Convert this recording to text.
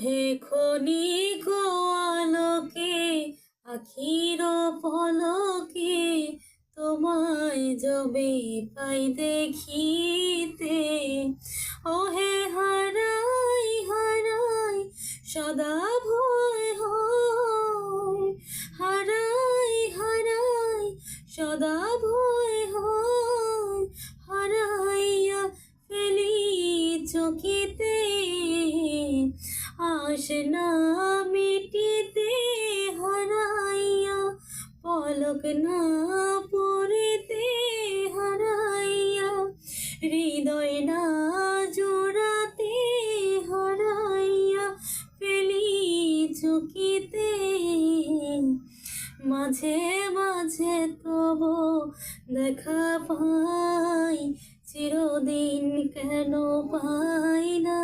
হে ক্ষণিক আলোকে আখির পলকে তোমায় যবে পাই দেখিতে, ও হে হারাই হারাই সদা ভয় হয়, হারাই হারাই সদা ভয় হয়, হারাইয়া ফেলি চকিতে আশ না মিটিতে, হারাইয়া পলক না পড়িতে, হারাইয়া হৃদয় না জোড়াতে, হারাইয়া ফেলি চকিতে। মাঝে মাঝে তব দেখা পাই, চিরদিন কেন পাই না।